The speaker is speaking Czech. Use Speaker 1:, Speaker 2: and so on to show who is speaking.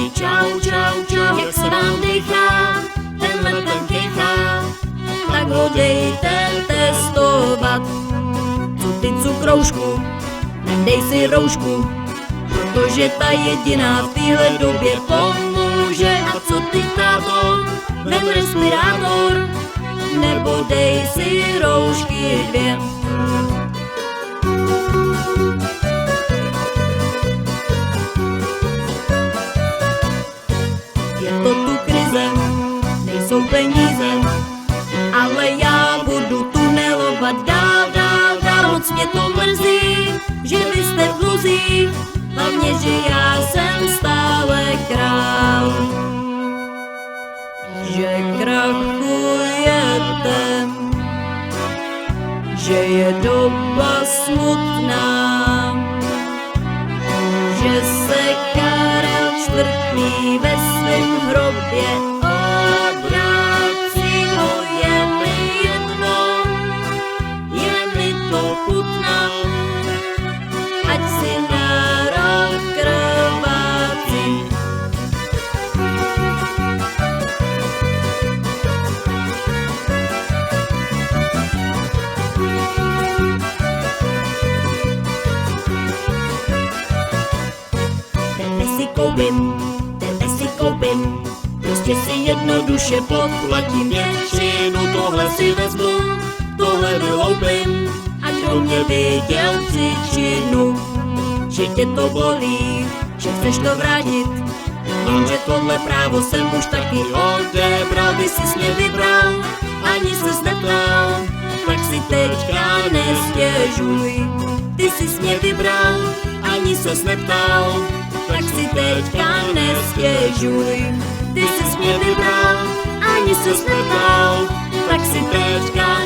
Speaker 1: mi čau, čau, čau, jak se vám dýchá, tenhle ten kejchá, tak ho dejte testovat. Co ty cukroušku, nedej si roušku, protože ta jediná v téhle době pomůže. A co ty, táto, vem respirátor, nebo dej si roušky 2. Je to tu krize, nejsou peníze, ale já budu tunelovat dál, dál, dál. Moc mě to mrzí, že vy jste v dluzích, hlavně, že já jsem stále král. Že krachujete, že je doba smutná, že se Karel IV. Ve svém hrobě obrací. Ho je mi jedno, je mi to chutná, ať si národ krvácí. Tebe si koupím, prostě si jednoduše podplatím většinu, tohle si vezmu, tohle vyloupím. A kdo mě viděl příčinu, že tě to bolí, že chceš to vrátit, jenže tohle právo jsem už taky odebral. Ty jsi mě vybral, ani ses neptal, tak si teďka nestěžuj. Ty jsi mě vybral, ani ses neptal, tak si teďka nestěžuj. Ty jsi mě vybral, ani ses neptal, tak si teďka